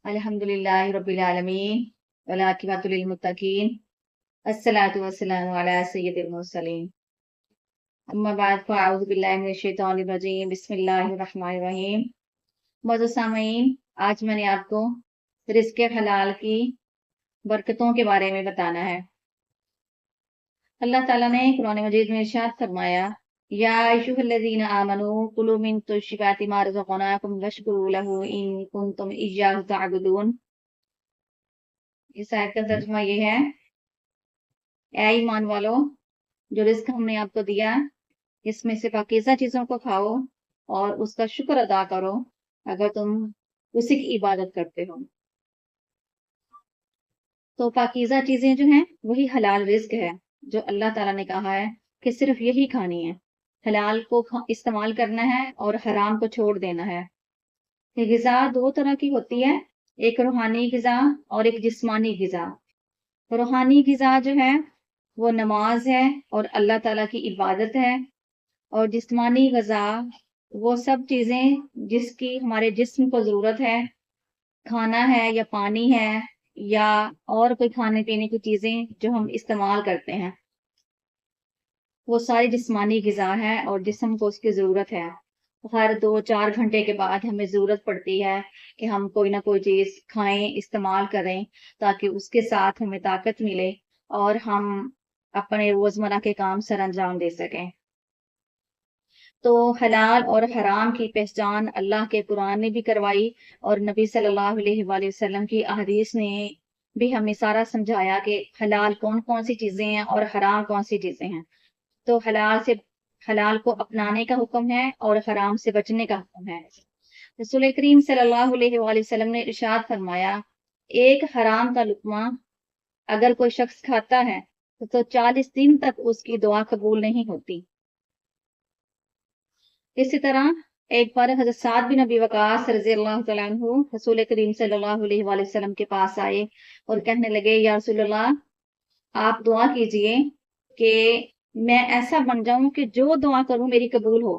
अल्हम्दुलिल्लाहि रब्बिल आलमीन वल आकिबतु लिल मुत्तकीन अस्सलातु वस्सलामु अला सय्यिदिल मुरसलीन अम्मा बाद फ़अऊज़ु बिल्लाहि मिनश शैतानिर रजीम बिस्मिल्लाहिर रहमानिर रहीम। मौजूद सामीन, आज मैंने आपको रिज़्क़ हलाल की बरकतों के बारे में बताना है। अल्लाह ताला ने कुरान मजीद में इरशाद फरमाया, या अय्युहल्लज़ीना आमनू कुलू मिन तय्यिबाति मा रज़क़नाकुम वश्कुरू लहू इन कुंतुम इय्याहु तअबुदून। इस आयत का तर्जुमा ये है, ऐ ईमान वालो, जो रिज्क हमने आपको दिया इसमें से पाकीज़ा चीजों को खाओ और उसका शुक्र अदा करो अगर तुम उसी की इबादत करते हो। तो पाकीज़ा चीजें जो हैं वही हलाल रिज्क है, जो अल्लाह ताला ने कहा है कि सिर्फ यही खानी है। हलाल को इस्तेमाल करना है और हराम को छोड़ देना है। ये गिज़ा दो तरह की होती है, एक रूहानी गिज़ा और एक जिस्मानी गिज़ा। रूहानी गिज़ा जो है वो नमाज है और अल्लाह ताला की इबादत है, और जिस्मानी ग़िज़ा वो सब चीज़ें जिसकी हमारे जिस्म को ज़रूरत है, खाना है या पानी है या और कोई खाने पीने की चीज़ें जो हम इस्तेमाल करते हैं, वो सारी जिस्मानी ग़िज़ा है और जिस्म को उसकी ज़रूरत है। हर 2-4 घंटे के बाद हमें ज़रूरत पड़ती है कि हम कोई ना कोई चीज़ खाएँ, इस्तेमाल करें, ताकि उसके साथ हमें ताकत मिले और हम अपने रोज़मर्रा के काम सर अंजाम दे सकें। तो हलाल और हराम की पहचान अल्लाह के कुरान ने भी करवाई और नबी सल्लल्लाहु अलैहि वसल्लम की अहदीस ने भी हमें सारा समझाया कि हलाल कौन कौन सी चीज़ें हैं और हराम कौन सी चीज़ें हैं। तो हलाल को अपनाने का हुक्म है और हराम से बचने का हुक्म है। रसूल करीम सल्लल्लाहु अलैहि वसल्लम ने इरशाद फरमाया, एक हराम का लुक़मा अगर कोई शख्स खाता है तो 40 दिन तक उसकी दुआ कबूल नहीं होती। इसी तरह एक बार हज़रत साद बिन अबी वक़ास रज़ियल्लाहु तआला अन्हु रसूल करीम सल्लल्लाहु अलैहि वसल्लम के पास आए और कहने लगे, या रसूलल्लाह, आप दुआ कीजिए कि मैं ऐसा बन जाऊं कि जो दुआ करूं मेरी कबूल हो।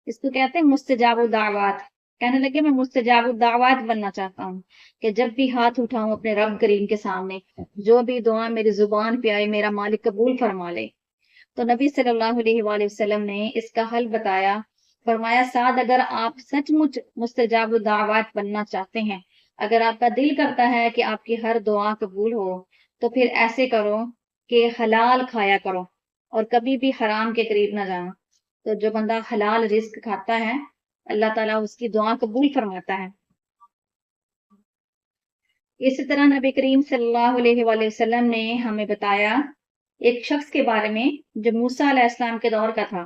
इसको कहते हैं मुस्तजाबुद दावात। कहने लगे, मैं मुस्तजाबुद दावात बनना चाहता हूँ कि जब भी हाथ उठाऊं अपने रब करीम के सामने, जो भी दुआ मेरी जुबान पे आए मेरा मालिक कबूल फरमा ले। तो नबी सल्लल्लाहु अलैहि वसल्लम ने इसका हल बताया। फरमाया, साद, अगर आप सचमुच मुस्तजाब दावत बनना चाहते हैं, अगर आपका दिल करता है कि आपकी हर दुआ कबूल हो, तो फिर ऐसे करो कि हलाल खाया करो और कभी भी हराम के करीब ना जाओ। तो जो बंदा हलाल रिस्क खाता है, अल्लाह ताला उसकी दुआ कबूल फरमाता है। इसी तरह नबी करीम सल्लल्लाहु अलैहि वसल्लम ने हमें बताया एक शख्स के बारे में जो मूसा अलैहिस्सलाम के दौर का था।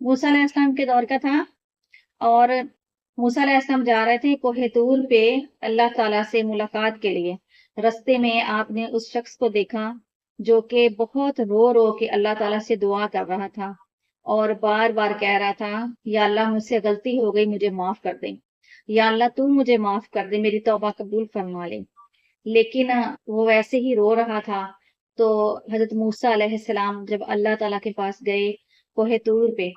मूसा अलैहिस्सलाम के दौर का था और मूसा अलैहिस्सलाम जा रहे थे कोहे तूर पे अल्लाह ताला से मुलाकात के लिए। रास्ते में आपने उस शख्स को देखा जो कि बहुत रो रो के अल्लाह ताला से दुआ कर रहा था और बार बार कह रहा था, या अल्लाह, मुझसे गलती हो गई, मुझे माफ कर दे, या अल्लाह तू मुझे माफ कर दे, मेरी तौबा कबूल फरमा ले। लेकिन वो वैसे ही रो रहा था। तो हजरत मूसा अलैहिस्सलाम जब अल्लाह ताला के पास गए कोहे तूर पे,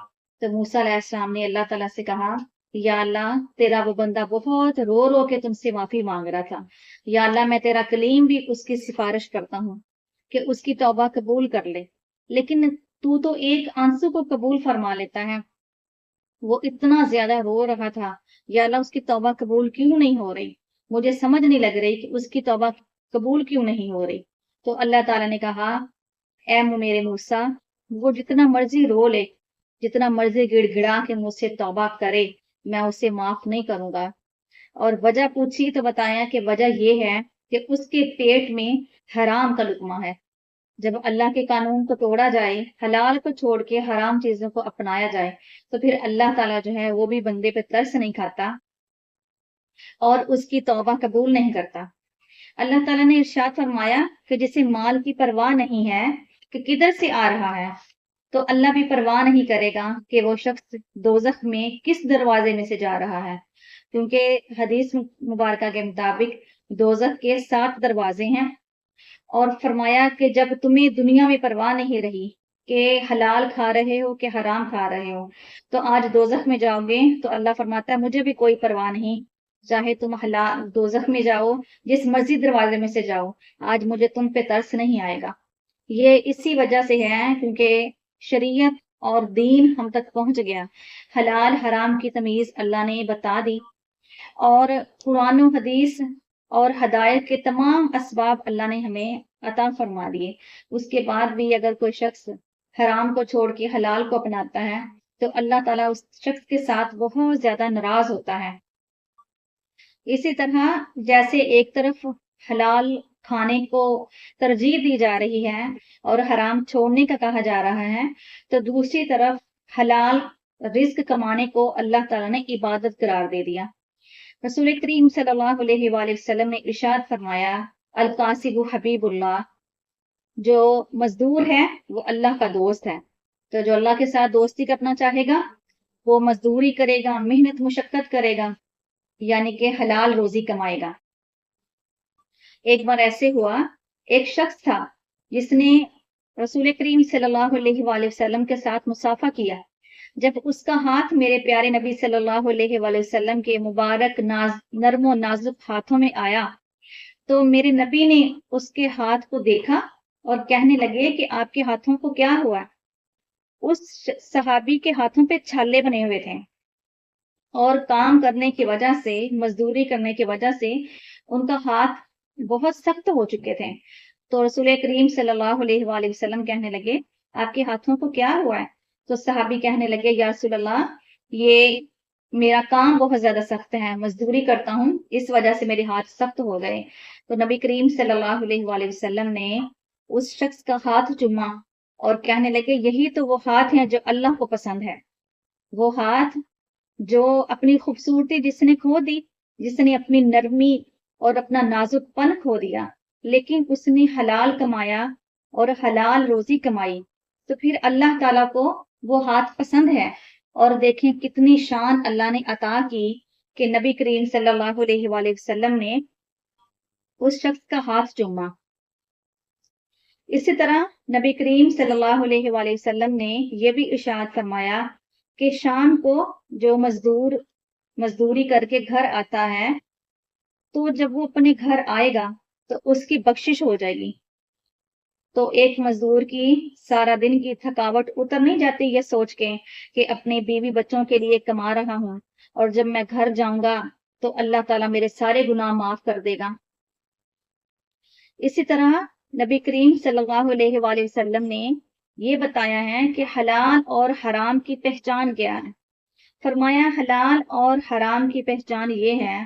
तो मूसा अलैहिस्सलाम ने अल्लाह ताला से कहा, या अल्लाह, तेरा वो बंदा बहुत रो रो के तुमसे माफी मांग रहा था, या अल्लाह, मैं तेरा कलीम भी उसकी सिफारिश करता हूँ कि उसकी तौबा कबूल कर ले, लेकिन तू तो एक आंसू को कबूल फरमा लेता है। वो इतना ज्यादा रो रहा था, या अल्लाह, उसकी तौबा कबूल क्यों नहीं हो रही, मुझे समझ नहीं लग रही कि उसकी तौबा कबूल क्यों नहीं हो रही। तो अल्लाह ताला ने कहा, ऐ मेरे मूसा, वो जितना मर्जी रो ले, जितना मर्जी गिड़गिड़ा के मुझसे तौबा करे, मैं उसे माफ नहीं करूंगा। और वजह पूछी तो बताया कि वजह ये है कि उसके पेट में हराम का लुकमा है। जब अल्लाह के कानून को तोड़ा जाए, हलाल को छोड़ के हराम चीजों को अपनाया जाए, तो फिर अल्लाह ताला जो है वो भी बंदे पे तरस नहीं खाता और उसकी तौबा कबूल नहीं करता। अल्लाह ताला ने इरशाद फरमाया कि जिसे माल की परवाह नहीं है कि किधर से आ रहा है, तो अल्लाह भी परवाह नहीं करेगा कि वो शख्स दोजख में किस दरवाजे में से जा रहा है, क्योंकि हदीस मुबारका के मुताबिक दोजख के 7 दरवाजे हैं। और फरमाया कि जब तुम्हें दुनिया में परवाह नहीं रही कि हलाल खा रहे हो कि हराम खा रहे हो, तो आज दोजख में जाओगे। तो अल्लाह फरमाता है, मुझे भी कोई परवाह नहीं, چاہے تم دوزخ میں جاؤ، جس مرضی دروازے میں سے جاؤ، آج مجھے تم پہ ترس نہیں آئے گا۔ یہ اسی وجہ سے ہے کیونکہ شریعت اور دین ہم تک پہنچ گیا، حلال حرام کی تمیز اللہ نے بتا دی، اور قرآن و حدیث اور ہدایت کے تمام اسباب اللہ نے ہمیں عطا فرما دیے۔ اس کے بعد بھی اگر کوئی شخص حرام کو چھوڑ کے حلال کو اپناتا ہے تو اللہ تعالیٰ اس شخص کے ساتھ بہت زیادہ ناراض ہوتا ہے۔ اسی طرح جیسے ایک طرف حلال کھانے کو ترجیح دی جا رہی ہے اور حرام چھوڑنے کا کہا جا رہا ہے، تو دوسری طرف حلال رزق کمانے کو اللہ تعالیٰ نے عبادت قرار دے دیا۔ رسول کریم صلی اللہ علیہ وآلہ وسلم نے ارشاد فرمایا، القاسب حبیب اللہ، جو مزدور ہے وہ اللہ کا دوست ہے۔ تو جو اللہ کے ساتھ دوستی کرنا چاہے گا وہ مزدوری کرے گا، محنت مشقت کرے گا، یعنی کہ حلال روزی کمائے گا۔ ایک بار ایسے ہوا، ایک شخص تھا جس نے رسول کریم صلی اللہ علیہ وآلہ وسلم کے ساتھ مصافحہ کیا۔ جب اس کا ہاتھ میرے پیارے نبی صلی اللہ علیہ وآلہ وسلم کے مبارک نرم و نازک ہاتھوں میں آیا تو میرے نبی نے اس کے ہاتھ کو دیکھا اور کہنے لگے کہ آپ کے ہاتھوں کو کیا ہوا؟ اس صحابی کے ہاتھوں پہ چھالے بنے ہوئے تھے اور کام کرنے کی وجہ سے، مزدوری کرنے کی وجہ سے ان کا ہاتھ بہت سخت ہو چکے تھے۔ تو رسول کریم صلی اللہ علیہ وآلہ وسلم کہنے لگے آپ کے ہاتھوں کو کیا ہوا ہے؟ تو صحابی کہنے لگے یا رسول اللہ، یہ میرا کام بہت زیادہ سخت ہے، مزدوری کرتا ہوں، اس وجہ سے میرے ہاتھ سخت ہو گئے۔ تو نبی کریم صلی اللہ علیہ وآلہ وسلم نے اس شخص کا ہاتھ چوما اور کہنے لگے یہی تو وہ ہاتھ ہیں جو اللہ کو پسند ہے، وہ ہاتھ جو اپنی خوبصورتی جس نے کھو دی، جس نے اپنی نرمی اور اپنا نازک پن کھو دیا، لیکن اس نے حلال کمایا اور حلال روزی کمائی، تو پھر اللہ تعالیٰ کو وہ ہاتھ پسند ہے۔ اور دیکھیں کتنی شان اللہ نے عطا کی کہ نبی کریم صلی اللہ علیہ وآلہ وسلم نے اس شخص کا ہاتھ چوما۔ اسی طرح نبی کریم صلی اللہ علیہ وآلہ وسلم نے یہ بھی ارشاد فرمایا کہ شام کو جو مزدوری کر کے گھر آتا ہے تو جب وہ اپنے گھر آئے گا تو اس کی بخشش ہو جائے گی۔ تو ایک مزدور کی سارا دن کی تھکاوٹ اتر نہیں جاتی یہ سوچ کے کہ اپنے بیوی بچوں کے لیے کما رہا ہوں اور جب میں گھر جاؤں گا تو اللہ تعالیٰ میرے سارے گناہ معاف کر دے گا۔ اسی طرح نبی کریم صلی اللہ علیہ وآلہ وسلم نے یہ بتایا ہے کہ حلال اور حرام کی پہچان کیا ہے۔ فرمایا حلال اور حرام کی پہچان یہ ہے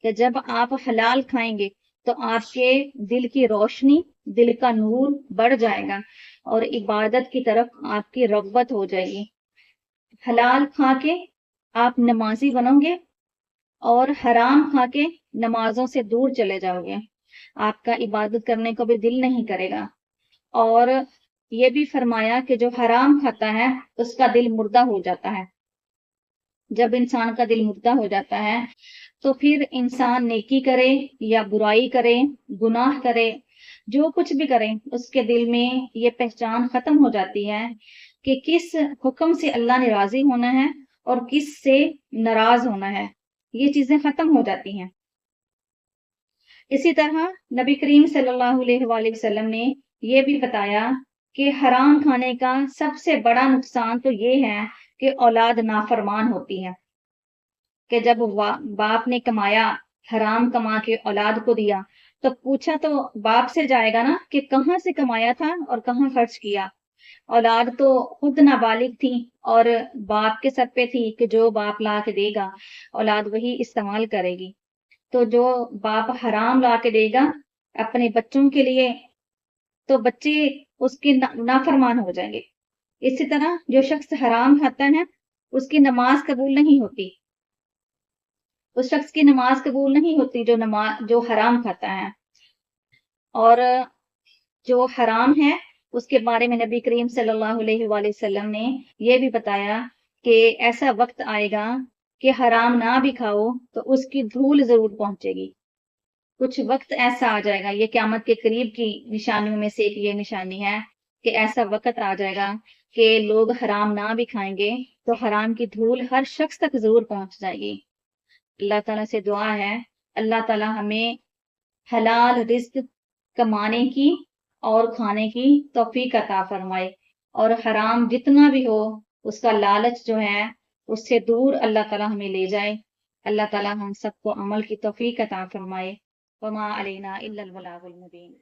کہ جب آپ حلال کھائیں گے تو آپ کے دل کی روشنی، دل کا نور بڑھ جائے گا اور عبادت کی طرف آپ کی رغبت ہو جائے گی۔ حلال کھا کے آپ نمازی بنو گے اور حرام کھا کے نمازوں سے دور چلے جاؤ گے، آپ کا عبادت کرنے کو بھی دل نہیں کرے گا۔ اور یہ بھی فرمایا کہ جو حرام کھاتا ہے اس کا دل مردہ ہو جاتا ہے۔ جب انسان کا دل مردہ ہو جاتا ہے تو پھر انسان نیکی کرے یا برائی کرے، گناہ کرے، جو کچھ بھی کرے، اس کے دل میں یہ پہچان ختم ہو جاتی ہے کہ کس حکم سے اللہ نے راضی ہونا ہے اور کس سے ناراض ہونا ہے، یہ چیزیں ختم ہو جاتی ہیں۔ اسی طرح نبی کریم صلی اللہ علیہ وآلہ وسلم نے یہ بھی بتایا کہ حرام کھانے کا سب سے بڑا نقصان تو یہ ہے کہ اولاد نافرمان ہوتی ہے، کہ جب باپ نے کمایا، حرام کما کے اولاد کو دیا تو پوچھا تو باپ سے جائے گا نا کہ کہاں سے کمایا تھا اور کہاں خرچ کیا۔ اولاد تو خود نابالغ تھی اور باپ کے سر پہ تھی کہ جو باپ لا کے دے گا اولاد وہی استعمال کرے گی۔ تو جو باپ حرام لا کے دے گا اپنے بچوں کے لیے تو بچے اس کے نافرمان ہو جائیں گے۔ اسی طرح جو شخص حرام کھاتا ہے اس کی نماز قبول نہیں ہوتی، اس شخص کی نماز قبول نہیں ہوتی جو حرام کھاتا ہے۔ اور جو حرام ہے اس کے بارے میں نبی کریم صلی اللہ علیہ وآلہ وسلم نے یہ بھی بتایا کہ ایسا وقت آئے گا کہ حرام نہ بھی کھاؤ تو اس کی دھول ضرور پہنچے گی۔ کچھ وقت ایسا آ جائے گا، یہ قیامت کے قریب کی نشانیوں میں سے ایک یہ نشانی ہے کہ ایسا وقت آ جائے گا کہ لوگ حرام نہ بھی کھائیں گے تو حرام کی دھول ہر شخص تک ضرور پہنچ جائے گی۔ اللہ تعالیٰ سے دعا ہے اللہ تعالیٰ ہمیں حلال رزق کمانے کی اور کھانے کی توفیق عطا فرمائے، اور حرام جتنا بھی ہو اس کا لالچ جو ہے اس سے دور اللہ تعالیٰ ہمیں لے جائے۔ اللہ تعالیٰ ہم سب کو عمل کی توفیق عطا فرمائے۔ وما علینا الا البلاغ المبین۔